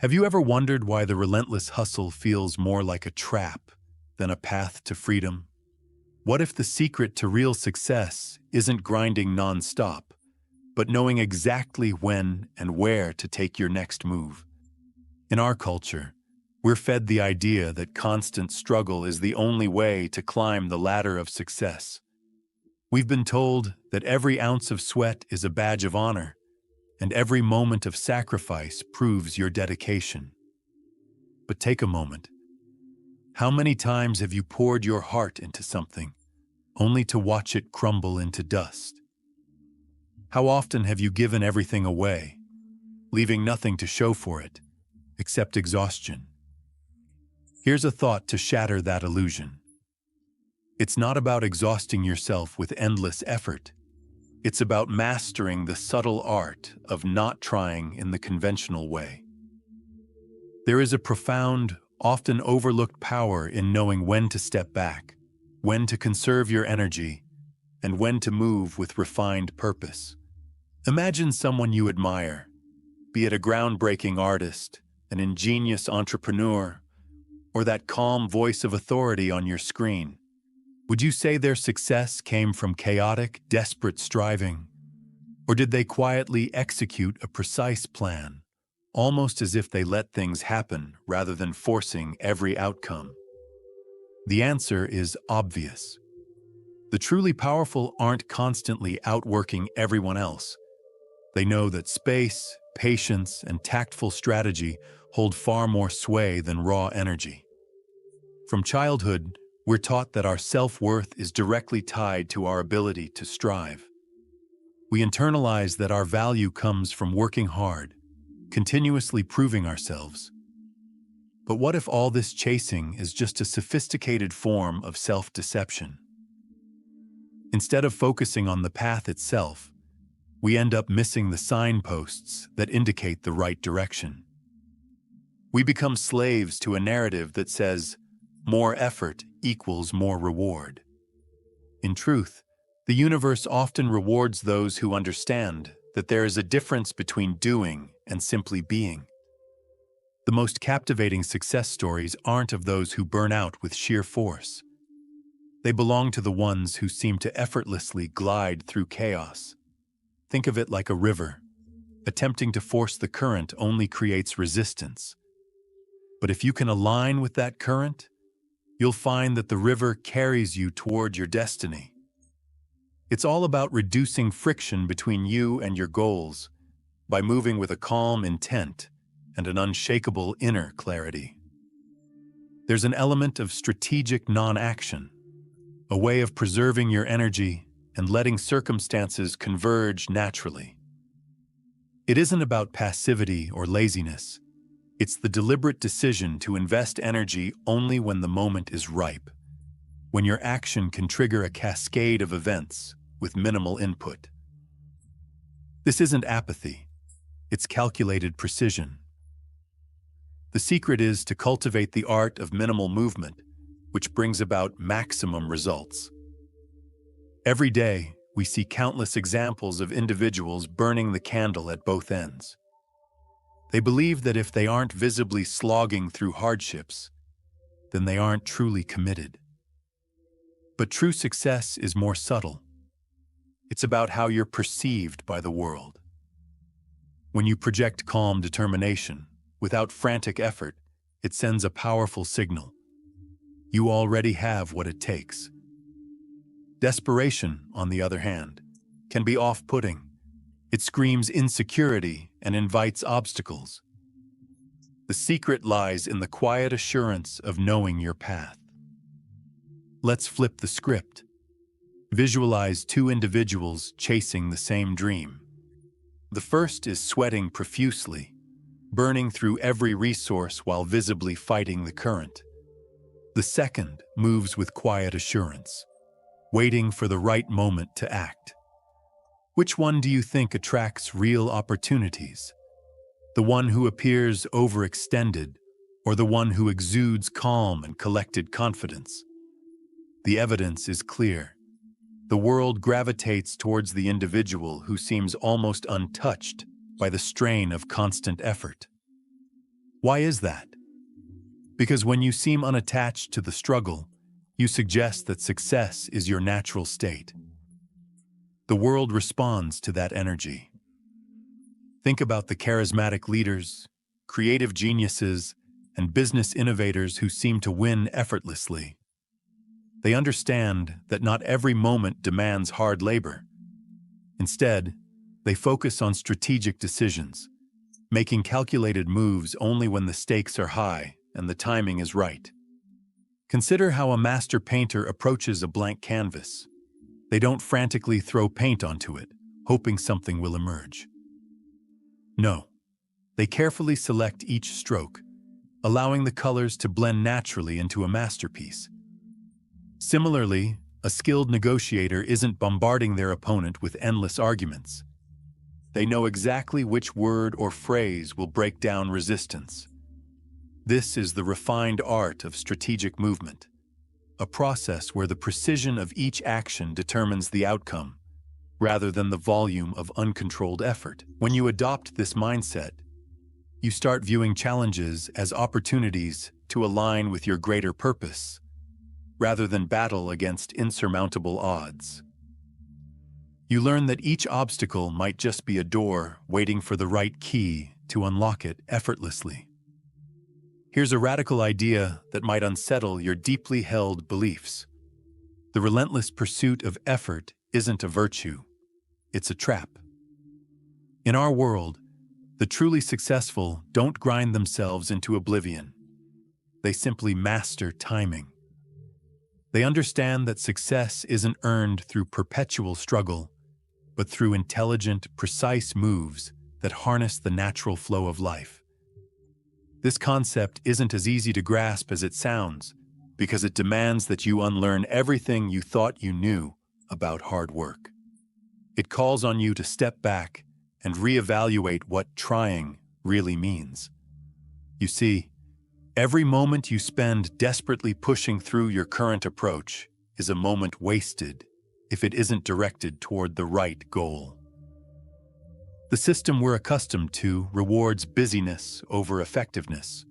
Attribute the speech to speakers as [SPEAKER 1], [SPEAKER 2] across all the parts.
[SPEAKER 1] Have you ever wondered why the relentless hustle feels more like a trap than a path to freedom? What if the secret to real success isn't grinding nonstop, but knowing exactly when and where to take your next move? In our culture, we're fed the idea that constant struggle is the only way to climb the ladder of success. We've been told that every ounce of sweat is a badge of honor, and every moment of sacrifice proves your dedication. But take a moment. How many times have you poured your heart into something, only to watch it crumble into dust? How often have you given everything away, leaving nothing to show for it, except exhaustion? Here's a thought to shatter that illusion. It's not about exhausting yourself with endless effort. It's about mastering the subtle art of not trying in the conventional way. There is a profound, often overlooked power in knowing when to step back, when to conserve your energy, and when to move with refined purpose. Imagine someone you admire, be it a groundbreaking artist, an ingenious entrepreneur, or that calm voice of authority on your screen. Would you say their success came from chaotic, desperate striving? Or did they quietly execute a precise plan, almost as if they let things happen rather than forcing every outcome? The answer is obvious. The truly powerful aren't constantly outworking everyone else. They know that space, patience, and tactful strategy hold far more sway than raw energy. From childhood, we're taught that our self-worth is directly tied to our ability to strive. We internalize that our value comes from working hard, continuously proving ourselves. But what if all this chasing is just a sophisticated form of self-deception? Instead of focusing on the path itself, we end up missing the signposts that indicate the right direction. We become slaves to a narrative that says, more effort equals more reward. In truth, the universe often rewards those who understand that there is a difference between doing and simply being. The most captivating success stories aren't of those who burn out with sheer force. They belong to the ones who seem to effortlessly glide through chaos. Think of it like a river. Attempting to force the current only creates resistance. But if you can align with that current, you'll find that the river carries you toward your destiny. It's all about reducing friction between you and your goals by moving with a calm intent and an unshakable inner clarity. There's an element of strategic non-action, a way of preserving your energy and letting circumstances converge naturally. It isn't about passivity or laziness. It's the deliberate decision to invest energy only when the moment is ripe, when your action can trigger a cascade of events with minimal input. This isn't apathy, it's calculated precision. The secret is to cultivate the art of minimal movement, which brings about maximum results. Every day, we see countless examples of individuals burning the candle at both ends. They believe that if they aren't visibly slogging through hardships, then they aren't truly committed. But true success is more subtle. It's about how you're perceived by the world. When you project calm determination, without frantic effort, it sends a powerful signal. You already have what it takes. Desperation, on the other hand, can be off-putting. It screams insecurity and invites obstacles. The secret lies in the quiet assurance of knowing your path. Let's flip the script. Visualize two individuals chasing the same dream. The first is sweating profusely, burning through every resource while visibly fighting the current. The second moves with quiet assurance, waiting for the right moment to act. Which one do you think attracts real opportunities? The one who appears overextended, or the one who exudes calm and collected confidence? The evidence is clear. The world gravitates towards the individual who seems almost untouched by the strain of constant effort. Why is that? Because when you seem unattached to the struggle, you suggest that success is your natural state. The world responds to that energy. Think about the charismatic leaders, creative geniuses, and business innovators who seem to win effortlessly. They understand that not every moment demands hard labor. Instead, they focus on strategic decisions, making calculated moves only when the stakes are high and the timing is right. Consider how a master painter approaches a blank canvas. They don't frantically throw paint onto it, hoping something will emerge. No, they carefully select each stroke, allowing the colors to blend naturally into a masterpiece. Similarly, a skilled negotiator isn't bombarding their opponent with endless arguments. They know exactly which word or phrase will break down resistance. This is the refined art of strategic movement, a process where the precision of each action determines the outcome, rather than the volume of uncontrolled effort. When you adopt this mindset, you start viewing challenges as opportunities to align with your greater purpose, rather than battle against insurmountable odds. You learn that each obstacle might just be a door waiting for the right key to unlock it effortlessly. Here's a radical idea that might unsettle your deeply held beliefs. The relentless pursuit of effort isn't a virtue, it's a trap. In our world, the truly successful don't grind themselves into oblivion. They simply master timing. They understand that success isn't earned through perpetual struggle, but through intelligent, precise moves that harness the natural flow of life. This concept isn't as easy to grasp as it sounds, because it demands that you unlearn everything you thought you knew about hard work. It calls on you to step back and reevaluate what trying really means. You see, every moment you spend desperately pushing through your current approach is a moment wasted if it isn't directed toward the right goal. The system we're accustomed to rewards busyness over effectiveness,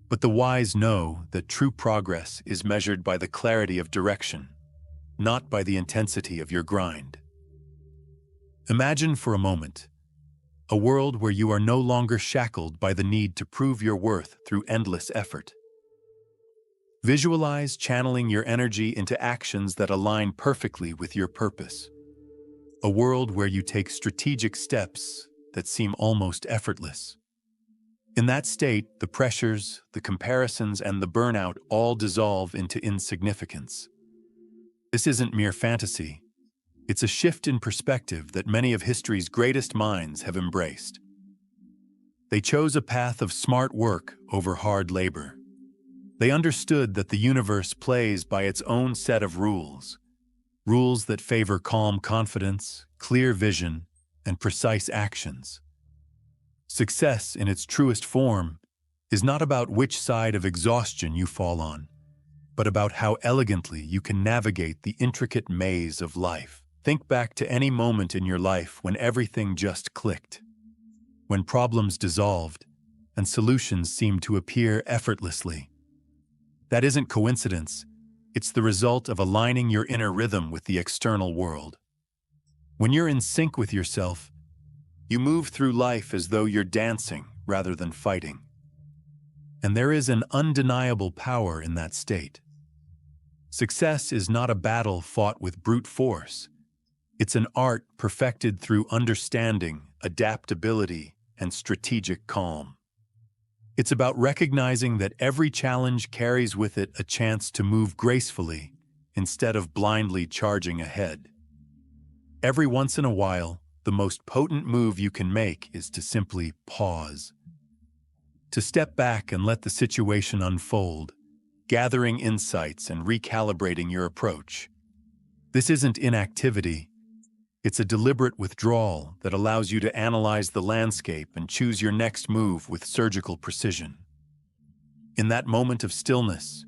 [SPEAKER 1] but the wise know that true progress is measured by the clarity of direction, not by the intensity of your grind. Imagine for a moment a world where you are no longer shackled by the need to prove your worth through endless effort. Visualize channeling your energy into actions that align perfectly with your purpose. A world where you take strategic steps that seem almost effortless. In that state, the pressures, the comparisons, and the burnout all dissolve into insignificance. This isn't mere fantasy. It's a shift in perspective that many of history's greatest minds have embraced. They chose a path of smart work over hard labor. They understood that the universe plays by its own set of rules, rules that favor calm confidence, clear vision, and precise actions. Success in its truest form is not about which side of exhaustion you fall on, but about how elegantly you can navigate the intricate maze of life. Think back to any moment in your life when everything just clicked, when problems dissolved and solutions seemed to appear effortlessly. That isn't coincidence. It's the result of aligning your inner rhythm with the external world. When you're in sync with yourself, you move through life as though you're dancing rather than fighting. And there is an undeniable power in that state. Success is not a battle fought with brute force. It's an art perfected through understanding, adaptability, and strategic calm. It's about recognizing that every challenge carries with it a chance to move gracefully instead of blindly charging ahead. Every once in a while, the most potent move you can make is to simply pause. To step back and let the situation unfold, gathering insights and recalibrating your approach. This isn't inactivity. It's a deliberate withdrawal that allows you to analyze the landscape and choose your next move with surgical precision. In that moment of stillness,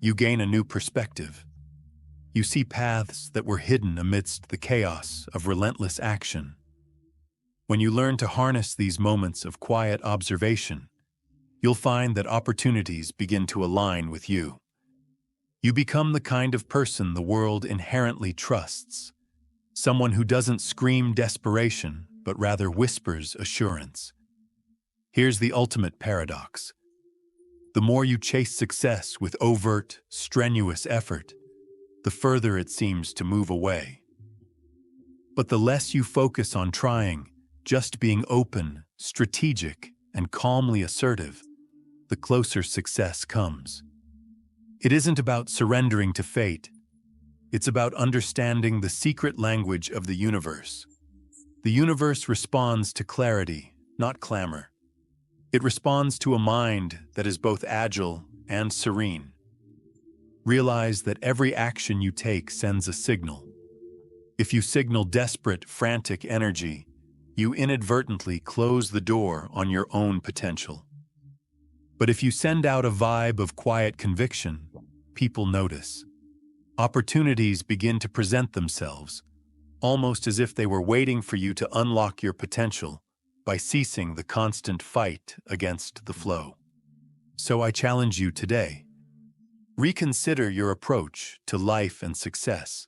[SPEAKER 1] you gain a new perspective. You see paths that were hidden amidst the chaos of relentless action. When you learn to harness these moments of quiet observation, you'll find that opportunities begin to align with you. You become the kind of person the world inherently trusts, someone who doesn't scream desperation, but rather whispers assurance. Here's the ultimate paradox. The more you chase success with overt, strenuous effort, the further it seems to move away. But the less you focus on trying, just being open, strategic, and calmly assertive, the closer success comes. It isn't about surrendering to fate. It's about understanding the secret language of the universe. The universe responds to clarity, not clamor. It responds to a mind that is both agile and serene. Realize that every action you take sends a signal. If you signal desperate, frantic energy, you inadvertently close the door on your own potential. But if you send out a vibe of quiet conviction, people notice. Opportunities begin to present themselves, almost as if they were waiting for you to unlock your potential by ceasing the constant fight against the flow. So I challenge you today. Reconsider your approach to life and success.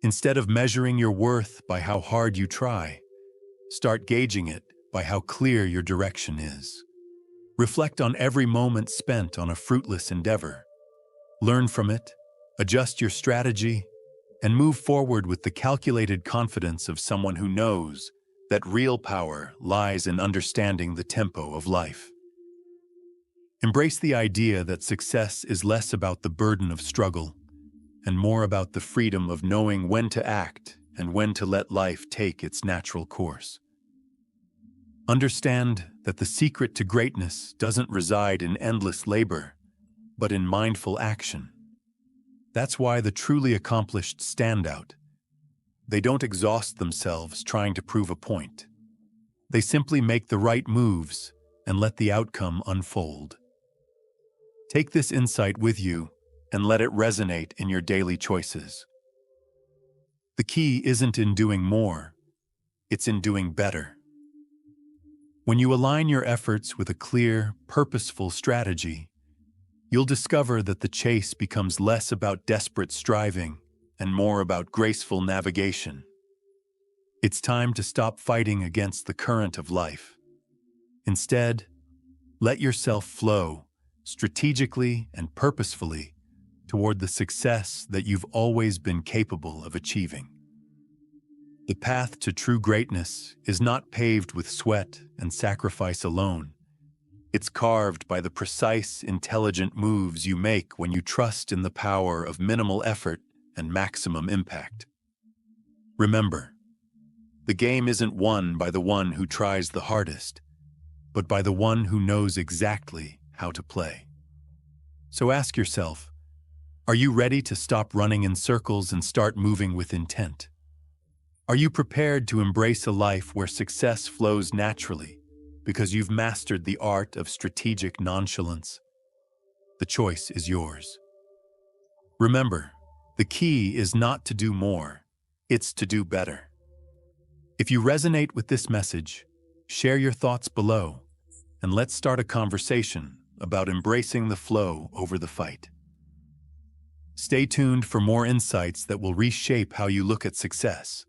[SPEAKER 1] Instead of measuring your worth by how hard you try, start gauging it by how clear your direction is. Reflect on every moment spent on a fruitless endeavor. Learn from it, adjust your strategy, and move forward with the calculated confidence of someone who knows that real power lies in understanding the tempo of life. Embrace the idea that success is less about the burden of struggle and more about the freedom of knowing when to act and when to let life take its natural course. Understand that the secret to greatness doesn't reside in endless labor, but in mindful action. That's why the truly accomplished stand out. They don't exhaust themselves trying to prove a point. They simply make the right moves and let the outcome unfold. Take this insight with you and let it resonate in your daily choices. The key isn't in doing more, it's in doing better. When you align your efforts with a clear, purposeful strategy, you'll discover that the chase becomes less about desperate striving and more about graceful navigation. It's time to stop fighting against the current of life. Instead, let yourself flow, strategically and purposefully, toward the success that you've always been capable of achieving. The path to true greatness is not paved with sweat and sacrifice alone. It's carved by the precise, intelligent moves you make when you trust in the power of minimal effort and maximum impact. Remember, the game isn't won by the one who tries the hardest, but by the one who knows exactly how to play. So ask yourself, are you ready to stop running in circles and start moving with intent? Are you prepared to embrace a life where success flows naturally because you've mastered the art of strategic nonchalance? The choice is yours. Remember, the key is not to do more, it's to do better. If you resonate with this message, share your thoughts below, and let's start a conversation about embracing the flow over the fight. Stay tuned for more insights that will reshape how you look at success.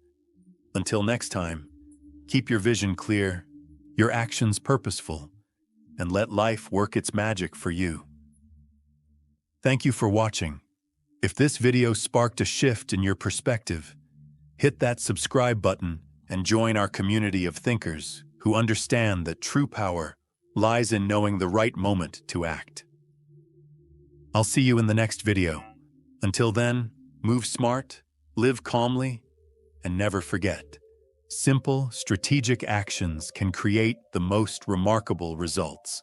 [SPEAKER 1] Until next time, keep your vision clear, your actions purposeful, and let life work its magic for you. Thank you for watching. If this video sparked a shift in your perspective, hit that subscribe button and join our community of thinkers who understand that true power lies in knowing the right moment to act. I'll see you in the next video. Until then, move smart, live calmly, and never forget, simple, strategic actions can create the most remarkable results.